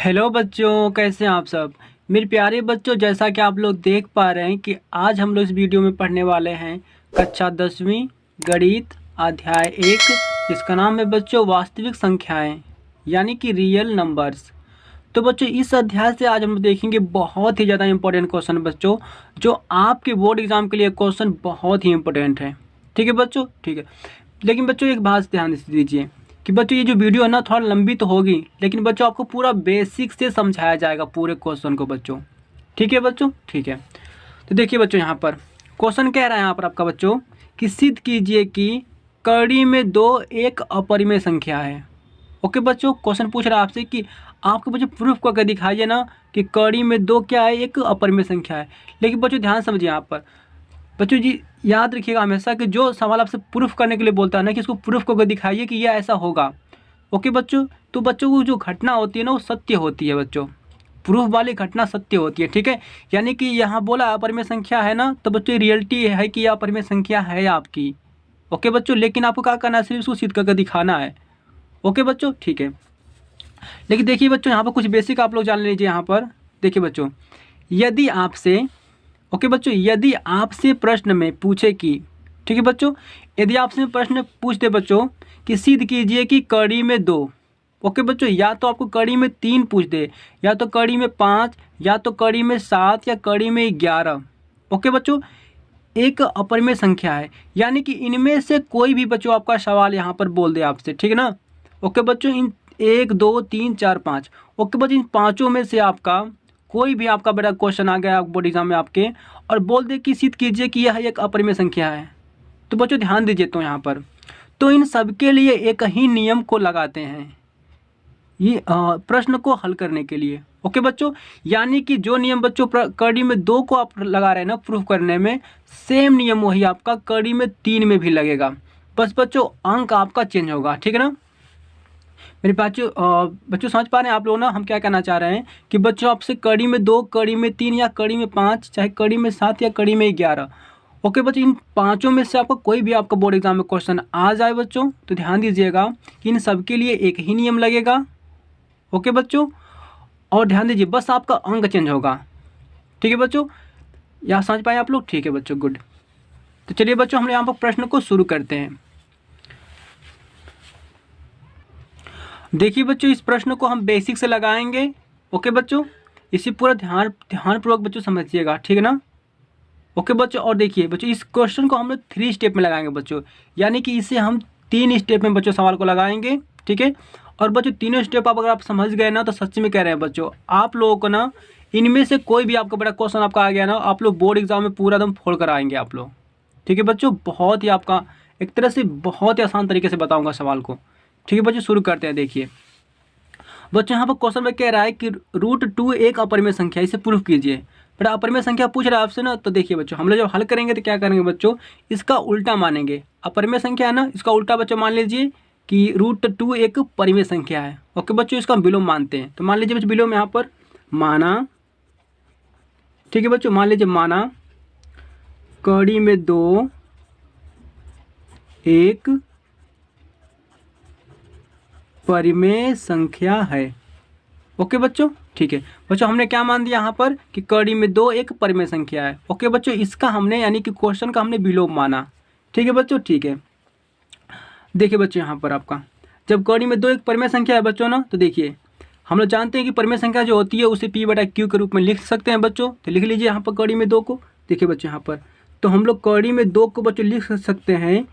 Hello बच्चों, कैसे हैं आप सब। मेरे प्यारे बच्चों, जैसा कि आप लोग देख पा रहे हैं कि आज हम लोग इस वीडियो में पढ़ने वाले हैं कक्षा 10वीं गणित अध्याय 1, जिसका नाम है बच्चों वास्तविक संख्याएं यानी कि रियल नंबर्स। तो बच्चों इस अध्याय से आज हम लोग देखेंगे बहुत ही ज़्यादा इंपॉर्टेंट क्वेश्चन बच्चों, जो आपके बोर्ड एग्जाम के लिए क्वेश्चन बहुत ही इंपॉर्टेंट है। ठीक है बच्चों, ठीक है। लेकिन बच्चों एक बात ध्यान दीजिए कि बच्चों ये जो वीडियो है ना थोड़ा लंबी तो होगी, लेकिन बच्चों आपको पूरा बेसिक से समझाया जाएगा पूरे क्वेश्चन को बच्चों। ठीक है बच्चों, ठीक है। तो देखिए बच्चों, यहाँ पर क्वेश्चन कह रहा है यहाँ पर आपका बच्चों कि सिद्ध कीजिए कि कड़ी में दो एक अपरिमेय संख्या है। ओके बच्चों, क्वेश्चन पूछ रहा है आपसे कि आपको बच्चों प्रूफ करके दिखाइए ना कि कड़ी में दो क्या है, एक अपरिमेय संख्या है। लेकिन बच्चों ध्यान समझिए यहाँ पर बच्चों जी, याद रखिएगा हमेशा कि जो सवाल आपसे प्रूफ करने के लिए बोलता है ना कि इसको प्रूफ करके दिखाइए कि यह ऐसा होगा। ओके बच्चों, तो बच्चों को जो घटना होती है ना वो सत्य होती है बच्चों। प्रूफ वाली घटना सत्य होती है, ठीक है। यानी कि यहाँ बोला अपरिमेय संख्या है ना, तो बच्चों रियलिटी है कि यह अपरिमेय संख्या है आपकी। ओके बच्चों, लेकिन आपको क्या करना है, सिर्फ उसको सिद्ध करके दिखाना है। ओके बच्चों, ठीक है। लेकिन देखिए बच्चों, यहाँ पर कुछ बेसिक आप लोग जान लीजिए। यहाँ पर देखिए बच्चों, यदि आपसे ओके बच्चों, यदि आपसे प्रश्न में पूछे कि ठीक है बच्चों, यदि आपसे प्रश्न पूछ दे बच्चों कि सिद्ध कीजिए कि कड़ी में दो। ओके बच्चों, या तो आपको कड़ी में 3 पूछ दे, या तो कड़ी में 5, या तो कड़ी में 7, या कड़ी में 11। ओके बच्चों, एक अपरिमेय संख्या है, यानी कि इनमें से कोई भी बच्चों आपका सवाल यहाँ पर बोल दे आपसे, ठीक है ना। ओके बच्चों, इन 1 2 3 4 5, ओके बच्चों, इन पाँचों में से आपका कोई भी आपका बड़ा क्वेश्चन आ गया बोर्ड एग्जाम में आपके और बोल दे कि सिद्ध कीजिए कि यह एक अपरिमेय संख्या है, तो बच्चों ध्यान दीजिए। तो यहाँ पर तो इन सबके लिए एक ही नियम को लगाते हैं ये प्रश्न को हल करने के लिए। ओके बच्चों, यानी कि जो नियम बच्चों कड़ी में 2 को आप लगा रहे हैं ना प्रूफ करने में, सेम नियम वही आपका कड़ी में 3 में भी लगेगा। बस बच्चों अंक आपका चेंज होगा, ठीक है ना। मेरे बच्चों बच्चों समझ पा रहे हैं आप लोग ना हम क्या कहना चाह रहे हैं कि बच्चों आपसे कड़ी में 2, कड़ी में 3 या कड़ी में 5, चाहे कड़ी में 7 या कड़ी में 11। ओके बच्चों, इन पाँचों में से आपको कोई भी आपका बोर्ड एग्जाम में क्वेश्चन आ जाए बच्चों, तो ध्यान दीजिएगा कि इन सब के लिए एक ही नियम लगेगा। ओके बच्चों, और ध्यान दीजिए बस आपका अंक चेंज होगा। ठीक है बच्चों, यहाँ समझ पाए आप लोग। ठीक है बच्चों, गुड। तो चलिए बच्चों हम यहाँ पर प्रश्न को शुरू करते हैं। देखिए बच्चों, इस प्रश्न को हम बेसिक से लगाएंगे। ओके बच्चों, इसी पूरा ध्यानपूर्वक बच्चों समझिएगा, ठीक है ना। ओके बच्चों, और देखिए बच्चों इस क्वेश्चन को हम लोग 3 स्टेप में लगाएंगे बच्चों, यानी कि इसे हम 3 स्टेप में बच्चों सवाल को लगाएंगे, ठीक है। और बच्चों तीनों स्टेप आप अगर आप समझ गए ना, तो सच्ची में कह रहे हैं बच्चों आप लोगों को ना इनमें से कोई भी आपका बड़ा क्वेश्चन आपका आ गया ना, आप लोग बोर्ड एग्जाम में पूरा एकदम फोड़ कर आएंगे आप लोग। ठीक है बच्चों, बहुत ही आपका एक तरह से बहुत ही आसान तरीके से बताऊँगा सवाल को। ठीक है बच्चों, शुरू करते हैं। देखिए बच्चों यहाँ पर क्वेश्चन में कह रहा है कि √2 एक अपरिमेय संख्या, इसे प्रूफ कीजिए। बड़ा अपरिमेय संख्या पूछ रहा है आपसे ना, तो देखिए बच्चों हम लोग जब हल करेंगे तो क्या करेंगे बच्चों, इसका उल्टा मानेंगे। अपरिमेय संख्या है ना, इसका उल्टा बच्चों मान लीजिए कि √2 एक परिमेय संख्या है। ओके बच्चों, इसका विलोम मानते हैं, तो मान लीजिए बच्चों विलोम यहाँ पर माना। ठीक है बच्चों, मान लीजिए माना कड़ी में 2 एक परिमेय संख्या है। ओके बच्चों, ठीक है। बच्चों हमने क्या मान दिया यहाँ पर कि कड़ी में 2 एक परिमेय संख्या है। ओके बच्चों, इसका हमने यानी कि क्वेश्चन का हमने विलोम माना। ठीक है बच्चों, ठीक है। देखिए बच्चों यहाँ पर आपका जब कड़ी में 2 एक परिमेय संख्या है बच्चों ना, तो देखिए हम लोग जानते हैं कि परिमेय संख्या जो होती है उसे P/Q के रूप में लिख सकते हैं बच्चों। तो लिख लीजिए यहाँ पर कड़ी में 2 को। देखिए बच्चों यहाँ पर तो हम लोग कड़ी में 2 को बच्चों लिख सकते हैं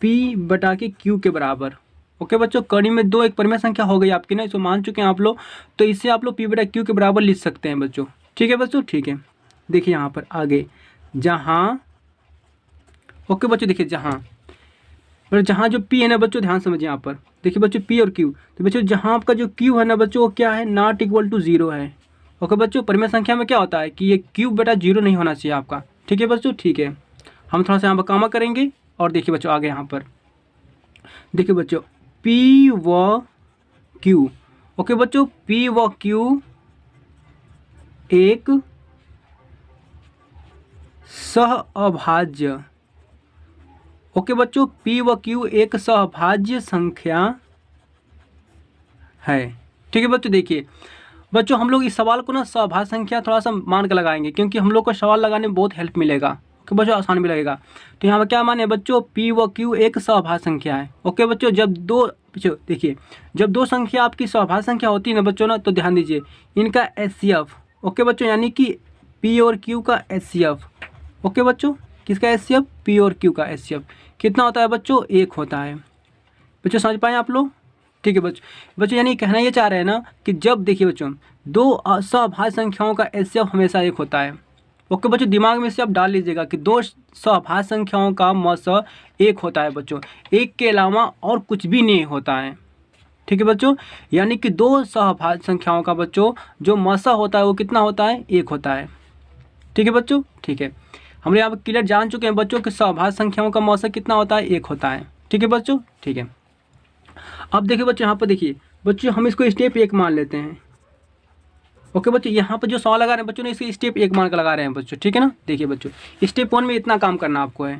P/Q के बराबर। ओके बच्चों, कड़ी में 2 एक परिमेय संख्या हो गई आपकी ना, इसको मान चुके हैं आप लोग, तो इससे आप लोग P/Q के बराबर लिख सकते हैं बच्चों। ठीक है बच्चों, ठीक है। देखिए यहाँ पर आगे जहाँ ओके बच्चों, देखिए जहाँ जो P है ना बच्चों, ध्यान समझिए यहाँ पर। देखिए बच्चों P और Q, तो बच्चों जहाँ आपका जो Q है ना बच्चों, वो क्या है, ≠0 है। ओके बच्चों, परिमेय संख्या में क्या होता है कि ये Q/0 नहीं होना चाहिए आपका। ठीक है बच्चों, ठीक है। हम थोड़ा सा यहाँ पर कामा करेंगे और देखिए बच्चों आगे यहाँ पर देखिए बच्चों P व Q। ओके बच्चों, P व Q एक सहअभाज्य। ओके बच्चों, P व Q एक सहअभाज्य संख्या है। ठीक है बच्चों, देखिए बच्चों हम लोग इस सवाल को ना सभाज्य संख्या थोड़ा सा मान कर लगाएंगे, क्योंकि हम लोग को सवाल लगाने में बहुत हेल्प मिलेगा। ओके बच्चों, आसान भी लगेगा। तो यहाँ पर क्या माने बच्चों, पी व क्यू एक सभाज्य संख्या है। ओके बच्चों, जब दो बच्चों देखिए, जब दो संख्या आपकी सभाज्य संख्या होती है ना बच्चों ना, तो ध्यान दीजिए इनका एचसीएफ। ओके बच्चों, यानी कि पी और क्यू का एचसीएफ। ओके बच्चों, किसका एचसीएफ, पी और क्यू का एचसीएफ कितना होता है बच्चों, 1 होता है। बच्चों समझ पाए आप लोग? ठीक है बच्चों यानी कहना ये चाह रहे हैं ना कि जब देखिए बच्चों दो असभाज्य संख्याओं का एचसीएफ हमेशा 1 होता है। ओके बच्चों, दिमाग में से आप डाल लीजिएगा कि दो सभाज्य संख्याओं का मस 1 होता है बच्चों, 1 के अलावा और कुछ भी नहीं होता है। ठीक है बच्चों, यानी कि दो सभाज्य संख्याओं का बच्चों जो मस होता है वो कितना होता है, 1 होता है। ठीक है बच्चों, ठीक है, हम यहाँ पर क्लियर जान चुके हैं बच्चों कि सभाज्य संख्याओं का मस कितना होता है, 1 होता है। ठीक है बच्चों, ठीक है। अब देखिए बच्चों, यहाँ पर देखिए बच्चों हम इसको स्टेप 1 मान लेते हैं। ओके बच्चों, यहाँ पर जो सवाल लगा रहे हैं बच्चों ने इसे स्टेप 1 मान कर लगा रहे हैं बच्चों। ठीक है ना, देखिए बच्चों स्टेप 1 में इतना काम करना आपको है।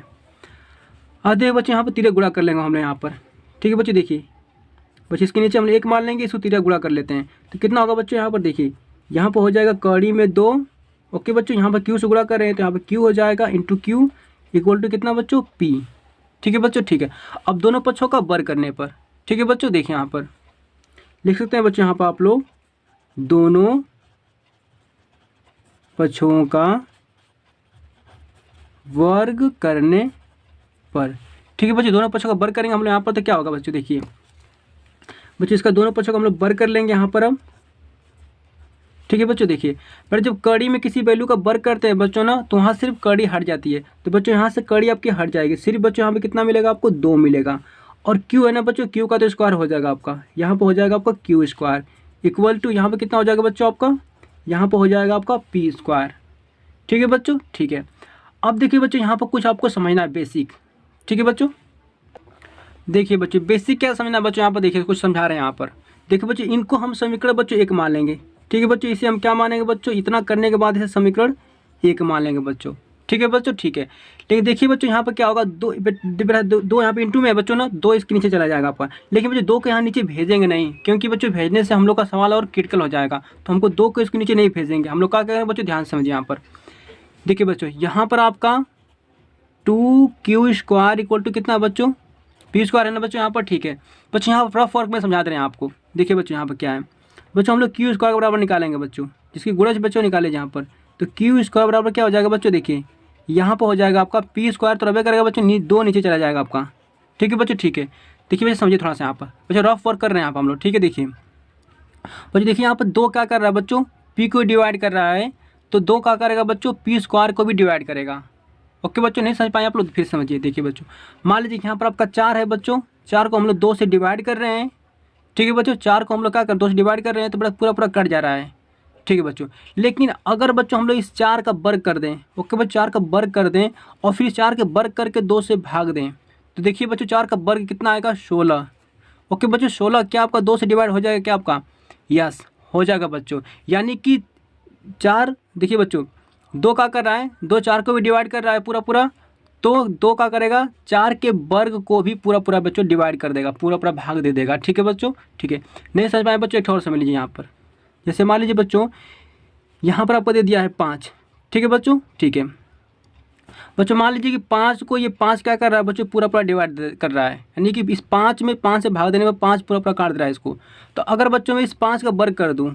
देखिए बच्चों यहाँ पर तिरक गुणा कर लेंगे हमने यहाँ पर। ठीक है बच्चों, देखिए बच्चों इसके नीचे हम 1 मान लेंगे, इसको तिरक गुणा कर लेते हैं तो कितना होगा बच्चों, यहाँ पर देखिए यहाँ पर हो जाएगा कड़ी में 2। ओके बच्चों, यहाँ पर क्यू से गुणा कर रहे हैं तो यहाँ पर क्यू हो जाएगा इंटू क्यू इक्वल टू कितना बच्चों, पी। ठीक है बच्चों, ठीक है। अब दोनों पक्षों का वर्ग करने पर, ठीक है बच्चों, देखिए यहाँ पर लिख सकते हैं बच्चों, यहाँ पर आप लोग दोनों पक्षों का वर्ग करने पर। ठीक है बच्चों, दोनों पक्षों का वर्ग करेंगे हम लोग यहाँ पर तो क्या होगा बच्चों, देखिए बच्चों इसका दोनों पक्षों का हम लोग वर्ग कर लेंगे यहाँ पर अब। ठीक है बच्चों, देखिए पर जब कड़ी में किसी वैल्यू का वर्ग करते हैं बच्चों ना, तो वहाँ सिर्फ कड़ी हट जाती है, तो बच्चों यहाँ से कड़ी आपकी हट जाएगी, सिर्फ बच्चों यहाँ पे कितना मिलेगा आपको, 2 मिलेगा। और क्यू है ना बच्चों, क्यू का तो स्क्वायर हो जाएगा आपका, यहाँ पर हो जाएगा आपका क्यू स्क्वायर इक्वल टू यहाँ पर कितना हो जाएगा बच्चों आपका, यहाँ पर हो जाएगा आपका पी स्क्वायर। ठीक है बच्चों, ठीक है। अब देखिए बच्चों यहाँ पर कुछ आपको समझना है बेसिक। ठीक है बच्चों, देखिए बच्चों बेसिक क्या समझना है बच्चों, यहाँ पर देखिए कुछ समझा रहे हैं यहाँ पर। देखिए बच्चों इनको हम समीकरण बच्चों 1 मान लेंगे। ठीक है बच्चों, इसे हम क्या मानेंगे बच्चों, इतना करने के बाद इसे समीकरण 1 मान लेंगे बच्चों। ठीक है बच्चों, ठीक है। लेकिन देखिए बच्चों यहाँ पर क्या होगा, दो यहाँ पे इंटू में है बच्चों ना, 2 इसके नीचे चला जाएगा आपका। लेकिन बच्चों 2 को यहाँ नीचे भेजेंगे नहीं, क्योंकि बच्चों भेजने से हम लोग का सवाल और क्रिटिकल हो जाएगा, तो हमको 2 को इसके नीचे नहीं भेजेंगे। हम लोग क्या करेंगे बच्चों, ध्यान से समझिए यहाँ पर। देखिए बच्चों यहाँ पर आपका 2q स्क्वायर इक्वल टू कितना बच्चों, पी स्क्वायर है ना बच्चों यहाँ पर। ठीक है बच्चों, यहाँ पर रफ वर्क में समझा दे रहे हैं आपको। देखिए बच्चों यहाँ पर क्या है बच्चों, हम लोग क्यू स्क्वायर के बराबर निकालेंगे बच्चों, जिसकी गुणज बच्चों निकाले यहाँ पर, तो क्यू स्क्वायर बराबर क्या हो जाएगा बच्चों, देखिए यहाँ पर हो जाएगा आपका पी स्क्वायर, तो रबे करेगा बच्चों 2 नीचे चला जाएगा आपका। ठीक है बच्चों, ठीक है। देखिए बच्चों समझिए थोड़ा सा यहाँ पर बच्चों, रफ वर्क कर रहे हैं यहाँ पर हम लोग। ठीक है, देखिए बच्चों देखिए यहाँ पर 2 क्या कर रहा है बच्चों, पी को डिवाइड कर रहा है, तो 2 क्या करेगा बच्चों, पी स्क्वायर को भी डिवाइड करेगा। ओके बच्चों, नहीं समझ पाए आप लोग फिर समझिए। देखिए बच्चों मान लीजिए यहाँ पर आपका 4 है बच्चों, 4 को हम लोग 2 से डिवाइड कर रहे हैं। ठीक है बच्चों, 4 को हम लोग क्या कर 2 से डिवाइड कर रहे हैं, तो पूरा पूरा कट जा रहा है। ठीक है बच्चों, लेकिन अगर बच्चों हम लोग इस 4 का वर्ग कर दें, ओके बच्चों 4 का वर्ग कर दें और फिर 4 के वर्ग करके 2 से भाग दें, तो देखिए बच्चों 4 का वर्ग कितना आएगा, 16। ओके बच्चों 16 क्या आपका 2 से डिवाइड हो जाएगा क्या आपका, यस हो जाएगा बच्चों। यानी कि 4 देखिए बच्चों 2 का कर रहा है, 2 4 को भी डिवाइड कर रहा है पूरा पूरा, तो 2 का करेगा 4 के वर्ग को भी पूरा पूरा बच्चों डिवाइड कर देगा, पूरा पूरा भाग दे देगा। ठीक है बच्चों, ठीक है। नहीं समझ पाए बच्चों, एक और समझ लीजिए यहाँ पर। जैसे मान लीजिए बच्चों यहाँ पर आपको दे दिया है 5। ठीक है बच्चों, ठीक है। बच्चों मान लीजिए कि 5 को ये 5 क्या कर रहा है बच्चों, पूरा पूरा डिवाइड कर रहा है, यानी कि इस 5 में 5 से भाग देने में 5 पूरा पूरा काट दे रहा है इसको। तो अगर बच्चों मैं इस 5 का वर्ग कर दूँ,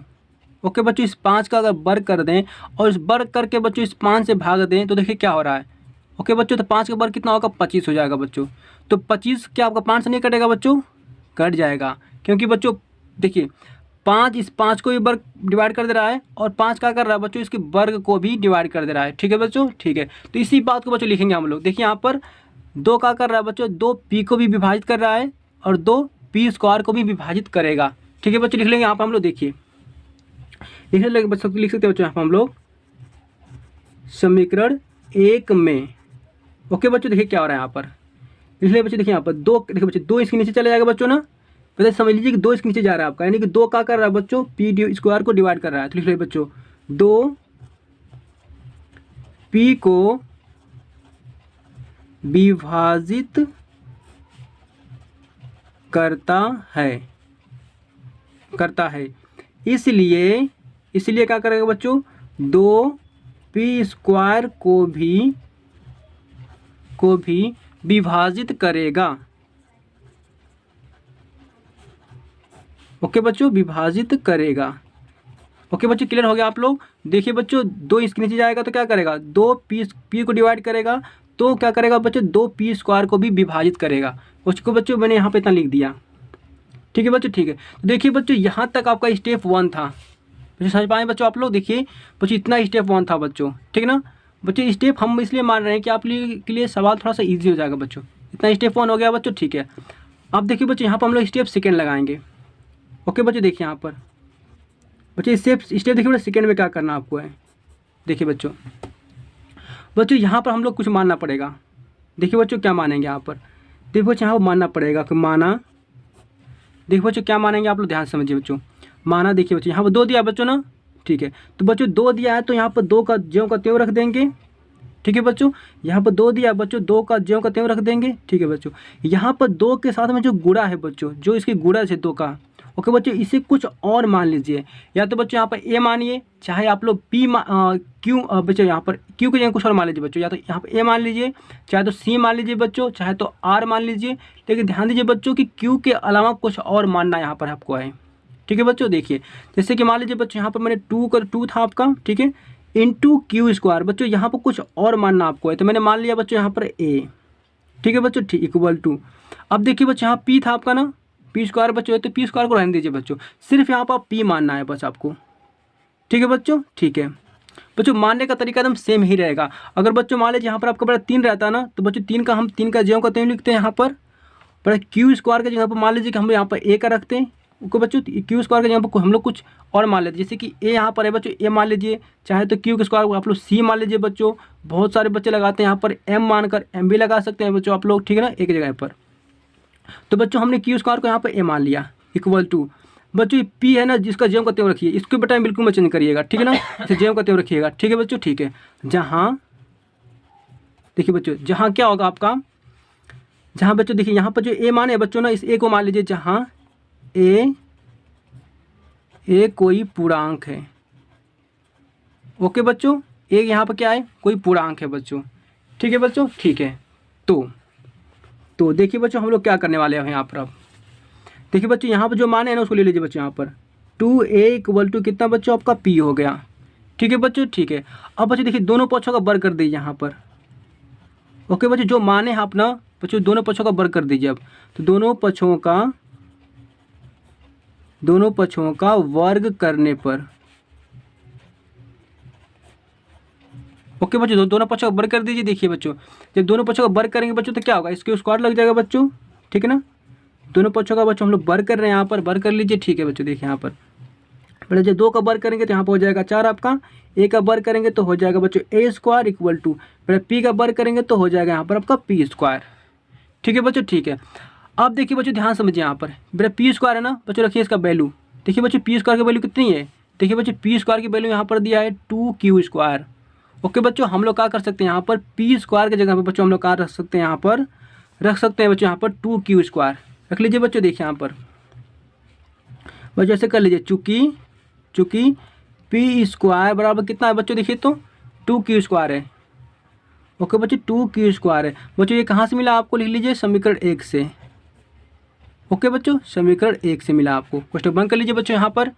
ओके बच्चों इस 5 का अगर वर्ग कर दें और इस वर्ग करके बच्चों इस 5 से भाग दें, तो देखिए क्या हो रहा है। ओके बच्चों, तो 5 का वर्ग कितना होगा, 25 हो जाएगा बच्चों। तो 25 क्या आपका 5 से नहीं कटेगा बच्चों, कट जाएगा, क्योंकि बच्चों देखिए 5 इस 5 को भी वर्ग डिवाइड कर दे रहा है और 5 क्या कर रहा है बच्चों, इसके वर्ग को भी डिवाइड कर दे रहा है। ठीक है बच्चों, ठीक है। तो इसी बात को बच्चों लिखेंगे हम लोग। देखिए यहाँ पर 2 क्या कर रहा है बच्चों, 2 पी को भी विभाजित कर रहा है और 2 पी स्क्वायर को भी विभाजित करेगा। ठीक है बच्चों, लिख लेंगे यहाँ पर हम लोग। देखिए लिखने लगे बच्चों, लिख सकते हैं बच्चों यहाँ पर हम लोग समीकरण 1 में। ओके बच्चों, देखिए क्या हो रहा है यहाँ पर, इसलिए बच्चों देखिए यहाँ पर 2, देखिए बच्चों 2 इसके नीचे चले जाएगा बच्चों ना, पहले समझ लीजिए कि 2 इसके नीचे जा रहा है आपका, यानी कि 2 क्या कर रहा है बच्चों, पी स्क्वायर को डिवाइड कर रहा है। तो लिख लीजिए बच्चों 2 पी को विभाजित करता है, इसलिए इसलिए क्या करेगा बच्चों, 2p² को भी विभाजित करेगा। ओके बच्चों, विभाजित करेगा। ओके बच्चों, क्लियर हो गया आप लोग। देखिए बच्चों, 2 इसके नीचे जाएगा तो क्या करेगा, 2p को डिवाइड करेगा तो क्या करेगा बच्चों, 2p² को भी विभाजित करेगा। उसको बच्चों मैंने यहाँ पे इतना लिख दिया। ठीक है बच्चों, ठीक है। तो देखिए बच्चों, यहाँ तक आपका स्टेप 1 था। बच्चों समझ पाए बच्चों आप लोग। देखिए बच्चों, इतना स्टेप 1 था बच्चों, ठीक है ना बच्चों। स्टेप हम इसलिए मान रहे हैं कि आप के लिए सवाल थोड़ा सा ईजी हो जाएगा बच्चों। इतना स्टेप 1 हो गया बच्चों, ठीक है। अब देखिए बच्चों, यहाँ पर हम लोग स्टेप सेकेंड लगाएंगे। ओके बच्चों, देखिए यहाँ पर बच्चों स्टेप देखिए बच्चों, सेकेंड में क्या करना आपको है। देखिए बच्चों यहाँ पर हम लोग कुछ मानना पड़ेगा। देखिए बच्चों, क्या मानेंगे यहाँ पर, देखिए बच्चों यहाँ पर मानना पड़ेगा कि माना। देखिए बच्चों, क्या मानेंगे आप लोग, ध्यान से समझिए बच्चों। माना, देखिए बच्चों यहाँ पर 2 दिया बच्चों ना, ठीक है। तो बच्चों 2 दिया है तो यहाँ पर 2 का ज्यों का त्यों रख देंगे। ठीक है बच्चों, यहाँ पर 2 दिया बच्चों, 2 का ज्यों का त्यों रख देंगे। ठीक है बच्चों, यहाँ पर 2 के साथ में जो गुणा है बच्चों, जो इसकी गुणा है 2 का। ओके बच्चों, इसे कुछ और मान लीजिए, या तो बच्चों यहाँ पर ए मानिए, चाहे आप लोग क्यू बच्चों यहाँ पर क्यू की जगह कुछ और मान लीजिए बच्चों, या तो यहाँ पर ए मान लीजिए, चाहे तो सी मान लीजिए बच्चों, चाहे तो आर मान लीजिए। लेकिन ध्यान दीजिए बच्चों कि क्यू के अलावा कुछ और मानना यहाँ पर आपको है। ठीक है बच्चों, देखिए जैसे कि मान लीजिए बच्चों, यहाँ पर मैंने 2 था आपका, ठीक है, इंटू Q²। बच्चों यहाँ पर कुछ और मानना आपको है, तो मैंने मान लिया बच्चों यहाँ पर ए। ठीक है बच्चों, ठीक, इक्वल टू। अब देखिए बच्चों, यहाँ P था आपका ना, p² बच्चों है, तो p² को रहने दीजिए बच्चों, सिर्फ यहाँ पर P मानना है बस आपको। ठीक है बच्चों, ठीक है बच्चों, मानने का तरीका एकदम सेम ही रहेगा। अगर बच्चों मान लीजिए यहाँ पर आपका बड़ा 3 रहता है ना, तो बच्चों 3 का हम 3 का ज्यों का त्यों लिखते हैं यहाँ पर। बड़ा Q² के जगह पर मान लीजिए कि हम यहाँ पर ए का रखते हैं। ओके बच्चों, Q² के जगह पर हम लोग कुछ और मान लेते हैं, जैसे कि ए यहाँ पर है बच्चों, ए मान लीजिए, चाहे तो Q² को आप लोग सी मान लीजिए बच्चों। बहुत सारे बच्चे लगाते हैं यहाँ पर एम मानकर, एम भी लगा सकते हैं बच्चों आप लोग, ठीक है ना, एक जगह पर। तो बच्चों हमने Q² को यहाँ पर ए मान लिया, इक्वल टू बच्चों ये P है ना, जिसका ज्यों का त्यों रखिए, इसके बेटा बिल्कुल मत चेंज करिएगा, ठीक है ना, इसे ज्यों का त्यों रखिएगा। ठीक है बच्चों, ठीक है। जहाँ देखिए बच्चों, जहाँ क्या होगा आपका, जहाँ बच्चों देखिए यहाँ पर जो ए माने बच्चों ना, इस ए को मान लीजिए जहाँ ए कोई पूर्णांक है। ओके बच्चों, ए यहाँ पर क्या है, कोई पूर्णांक है बच्चों। ठीक है बच्चों, ठीक है। तो देखिए बच्चों, हम लोग क्या करने वाले हैं यहाँ पर। अब देखिए बच्चों, यहाँ पर जो मान है ना, उसको ले लीजिए बच्चों। यहाँ पर 2a इक्वल टू कितना बच्चों, आपका p हो गया। ठीक है बच्चों, ठीक है। अब बच्चों देखिए, दोनों पक्षों का वर्ग कर दीजिए यहाँ पर। ओके बच्चों, जो मान है अपना बच्चों, दोनों पक्षों का वर्ग कर दीजिए। अब तो दोनों पक्षों का वर्ग करने पर, ओके बच्चों, दोनों पक्षों का वर्ग कर दीजिए। देखिए बच्चों, जब दोनों पक्षों का वर्ग करेंगे बच्चों, तो क्या होगा, इसके स्क्वायर लग जाएगा बच्चों। ठीक है ना, दोनों पक्षों का बच्चों हम लोग वर्ग कर रहे हैं, यहाँ पर वर्ग कर लीजिए। ठीक है बच्चों, देखिए यहाँ पर पहले जब 2 का वर्ग करेंगे तो यहाँ पर हो जाएगा 4 आपका, ए का वर्ग करेंगे तो हो जाएगा बच्चों a² इक्वल टू, पहले पी का वर्ग करेंगे तो हो जाएगा यहाँ पर आपका p²। ठीक है बच्चों, ठीक है। अब देखिए बच्चों, ध्यान समझिए, यहाँ पर मेरा p² है ना बच्चों, रखिए इसका वैल्यू। देखिए बच्चों, p² की वैल्यू कितनी है, देखिए बच्चों p² की वैल्यू यहाँ पर दिया है 2Q²। ओके बच्चों, हम लोग क्या कर सकते हैं यहाँ पर, p² की जगह पर बच्चों हम लोग क्या रख सकते हैं, यहाँ पर रख सकते हैं बच्चों यहाँ पर 2Q² रख लीजिए बच्चों। देखिए यहाँ पर बच्चों ऐसे कर लीजिए, चूँकि p² बराबर कितना है बच्चों, देखिए तो 2Q² है। ओके बच्चों, 2Q² है बच्चों। ये कहाँ से मिला आपको, लिख लीजिए समीकरण 1 से। ओके बच्चों, समीकरण 1 से मिला आपको, क्वेश्चन बंद कर लीजिए बच्चों यहाँ पर।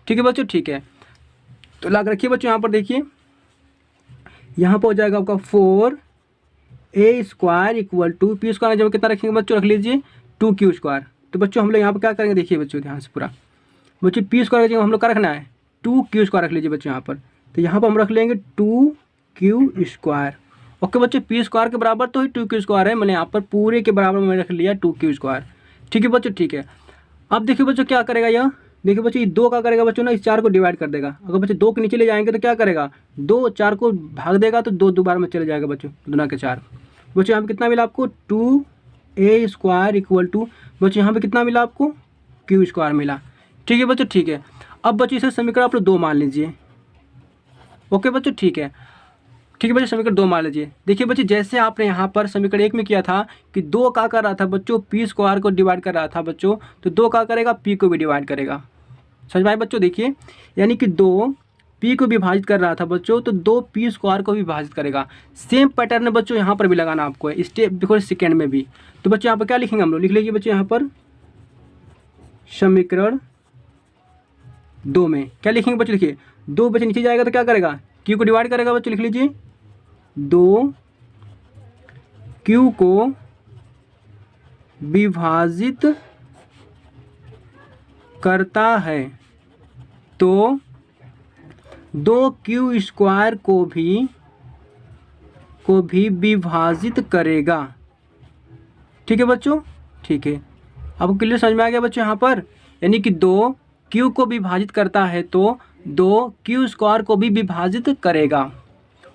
ठीक है बच्चों, ठीक है। तो ला रखिए बच्चों यहाँ पर, देखिए यहाँ पर हो जाएगा आपका 4a² इक्वल टू p² जब कितना रखेंगे बच्चों, रख लीजिए 2Q²। तो बच्चों हम लोग यहाँ पर क्या करेंगे, देखिए बच्चों ध्यान से पूरा बच्चों, p² की जगह हम लोग क्या रखना है, 2Q² रख लीजिए बच्चों यहाँ पर। तो यहाँ पर हम रख लेंगे 2Q²। ओके बच्चों, p² के बराबर तो ही 2Q² है, मैंने यहाँ पर पूरे के बराबर मैंने रख लिया 2Q²। ठीक है बच्चों, ठीक है। अब देखिए बच्चों क्या करेगा यह, देखिए बच्चों ये 2 का करेगा बच्चों ना, इस 4 को डिवाइड कर देगा। अगर बच्चों 2 के नीचे ले जाएंगे तो क्या करेगा, 2 4 को भाग देगा तो 2 बार में चले जाएगा बच्चों, 2 के 4। बच्चों यहाँ पे कितना मिला आपको, 2a² इक्वल टू बच्चों यहाँ पे कितना मिला आपको, Q² मिला। ठीक है बच्चों, ठीक है। अब बच्चों इसे समीकरण आप लोग 2 मान लीजिए। ओके बच्चों, ठीक है, ठीक है बच्चों, समीकरण 2 मान लीजिए। देखिए बच्चों, जैसे आपने यहाँ पर समीकरण 1 में किया था कि 2 कर रहा था बच्चों, p² को डिवाइड कर रहा था बच्चों, तो 2 करेगा, p को भी डिवाइड करेगा। समझ में आए बच्चों। देखिए यानी कि 2 p को विभाजित कर रहा था बच्चों, तो 2 p स्क्वायर को भी विभाजित करेगा। सेम पैटर्न है बच्चों यहाँ पर भी लगाना आपको है, स्टेप बिकॉज सेकेंड में भी। तो बच्चों यहाँ पर क्या लिखेंगे हम लोग, लिख लीजिए बच्चों यहाँ पर समीकरण 2 में क्या लिखेंगे बच्चों, लिखिए 2 बच्चे नीचे जाएगा तो क्या करेगा, q को डिवाइड करेगा बच्चों, लिख लीजिए 2 q को विभाजित करता है तो 2q स्क्वायर को भी विभाजित करेगा। ठीक है बच्चों, ठीक है। आपको क्लियर समझ में आ गया बच्चों यहाँ पर, यानी कि 2q को विभाजित करता है तो 2q स्क्वायर को भी विभाजित करेगा।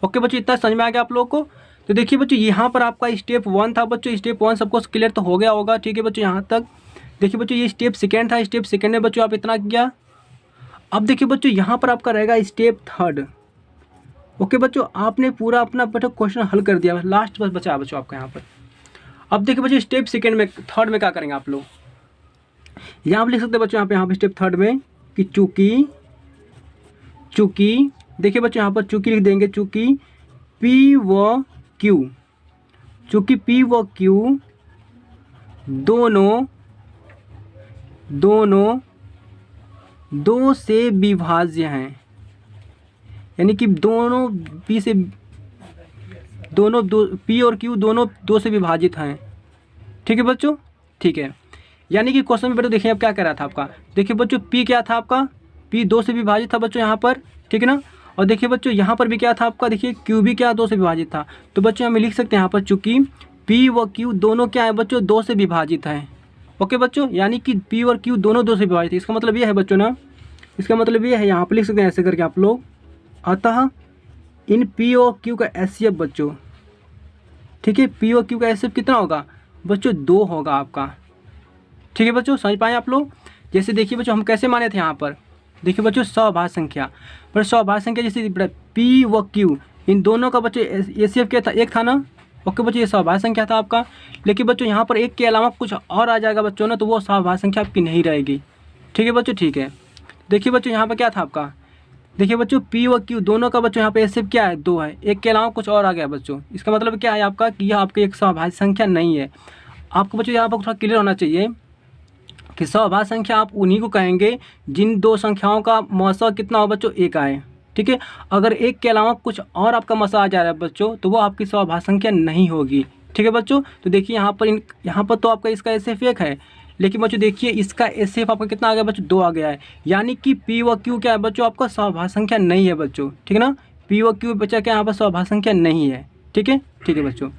ओके बच्चों, इतना समझ में आ गया आप लोग को। तो देखिए बच्चों यहाँ पर आपका स्टेप 1 था बच्चों, स्टेप 1 सबको क्लियर तो हो गया होगा। ठीक है बच्चों, यहाँ तक देखिए बच्चों ये स्टेप सेकेंड था, स्टेप सेकेंड में बच्चों आप इतना किया। अब देखिए बच्चों यहाँ पर आपका रहेगा स्टेप 3। ओके बच्चों, आपने पूरा अपना बच्चों क्वेश्चन हल कर दिया, लास्ट बस बचा बच्चों आपका यहाँ पर। अब देखिए बच्चों स्टेप सेकेंड में, थर्ड में क्या करेंगे आप लोग, यहाँ पर लिख सकते हैं बच्चों यहाँ पे स्टेप 3 में कि चूंकि देखिए बच्चों यहाँ पर चूंकि लिख देंगे, चूंकि P व Q दोनों 2 से विभाज्य हैं, यानी कि दोनों P और Q दोनों 2 से विभाजित हैं। ठीक है बच्चों, ठीक है। यानी कि क्वेश्चन में बच्चों देखिए अब क्या कह रहा था आपका, देखिए बच्चों P क्या था आपका, P 2 से विभाजित था बच्चों यहाँ पर, ठीक है ना। और देखिए बच्चों यहाँ पर भी क्या था आपका, देखिए Q भी क्या 2 से विभाजित था। तो बच्चों हमें लिख सकते हैं यहाँ पर चूंकि P व Q दोनों क्या है बच्चों 2 से विभाजित हैं। ओके बच्चों, यानी कि P और Q दोनों 2 से विभाजित है, इसका मतलब ये है बच्चों ना, इसका मतलब ये है, यहाँ पर लिख सकते हैं ऐसे करके आप लोग, अतः इन P और Q का HCF बच्चों, ठीक है, P और Q का HCF कितना होगा बच्चों 2 होगा आपका। ठीक है बच्चों, समझ पाए आप लोग। जैसे देखिए बच्चों हम कैसे माने थे यहाँ पर, देखिए बच्चों सौभाज्य संख्या, पर सौभाज्य संख्या जैसे P व Q इन दोनों का बच्चों HCF क्या था, 1 था ना। ओके बच्चों, ये सौभाज्य संख्या था आपका, लेकिन बच्चों यहाँ पर 1 के अलावा कुछ और आ जाएगा बच्चों ना, तो वो सौभाज्य संख्या आपकी नहीं रहेगी। ठीक है बच्चों, ठीक है। देखिए बच्चों यहाँ पर क्या था आपका, देखिए बच्चों P व Q दोनों का बच्चों यहाँ पे HCF क्या है 2 है, 1 के अलावा कुछ और आ गया बच्चों, इसका मतलब क्या है आपका कि यह आपकी एक सौभाज्य संख्या नहीं है। आपको बच्चों यहाँ पर थोड़ा क्लियर होना चाहिए कि सौभाज्य संख्या आप उन्हीं को कहेंगे जिन 2 संख्याओं का मौसा कितना हो बच्चों 1 आए। ठीक है, अगर 1 के अलावा कुछ और आपका मौसा आ जा रहा है बच्चों, तो वो आपकी सौभाज्य संख्या नहीं होगी। ठीक है बच्चों, तो देखिए यहाँ पर तो आपका इसका HCF 1 है, लेकिन बच्चों देखिए इसका HCF आपका कितना आ गया बच्चों 2 आ गया है, यानी कि P व Q क्या है बच्चों आपका सौभाज्य संख्या नहीं है बच्चों। ठीक है ना, P व Q बच्चा क्या यहाँ पर सौभाज्य संख्या नहीं है। ठीक है, ठीक है बच्चों।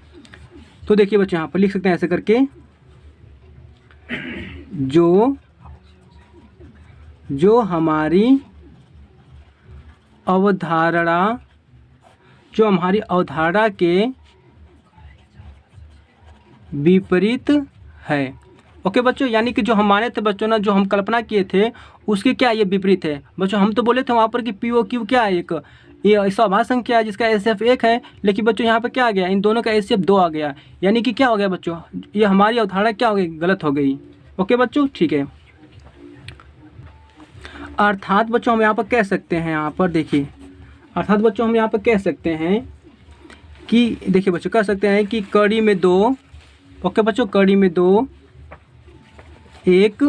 तो देखिए बच्चों यहाँ पर लिख सकते हैं ऐसे करके, जो हमारी अवधारणा के विपरीत है। ओके बच्चों, यानी कि जो हम माने थे बच्चों ना, जो हम कल्पना किए थे उसके क्या ये विपरीत है बच्चों। हम तो बोले थे वहाँ पर कि P और Q क्या है, एक ये सौभाज्य संख्या है जिसका HCF 1 है, लेकिन बच्चों यहाँ पर क्या आ गया, इन दोनों का HCF 2 आ गया, यानी कि क्या हो गया बच्चों, ये हमारी अवधारणा क्या हो गई, गलत हो गई। ओके बच्चों, ठीक है। अर्थात बच्चों हम यहाँ पर कह सकते हैं, यहाँ पर देखिए, अर्थात बच्चों हम यहाँ पर कह सकते हैं कि देखिए बच्चों कह सकते हैं कि कड़ी में 2, ओके बच्चों, कड़ी में 2 एक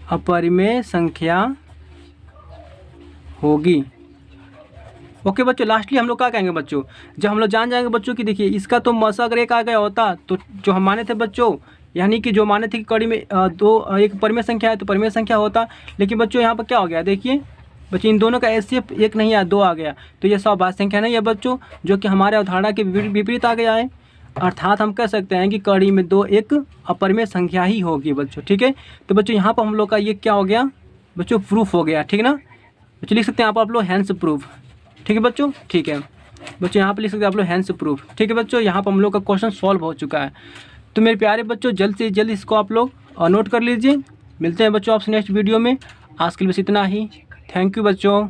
अपरिमेय संख्या होगी। ओके बच्चों, लास्टली हम लोग क्या कहेंगे बच्चों, जब हम लोग जान जाएंगे बच्चों कि देखिए इसका तो मौसा अगर 1 आ गया होता, तो जो हम माने थे बच्चों, यानी कि जो माने थे कि कड़ी में 2 एक परिमेय संख्या है तो परिमेय संख्या होता, लेकिन बच्चों यहाँ पर क्या हो गया, देखिए बच्चों इन दोनों का HCF 1 नहीं आया 2 आ गया, तो ये सौभाज्य संख्या नहीं है बच्चों, जो कि हमारे अवधारणा के विपरीत आ गया है। अर्थात हम कह सकते हैं कि कड़ी में 2 एक अपरिमेय संख्या ही होगी बच्चों। ठीक है, तो बच्चों यहाँ पर हम लोग का ये क्या हो गया बच्चों, प्रूफ हो गया। ठीक है ना बच्चों, लिख सकते हैं आप लोग हैंस प्रूफ। ठीक है बच्चों, ठीक है बच्चों, यहाँ पर लिख सकते हैं आप लोग हैंस प्रूफ। ठीक है बच्चों, यहाँ पर हम लोग का क्वेश्चन सॉल्व हो चुका है। तो मेरे प्यारे बच्चों जल्द से जल्द इसको आप लोग नोट कर लीजिए। मिलते हैं बच्चों आपसे नेक्स्ट वीडियो में। आज के लिए बस इतना ही। थैंक यू बच्चों।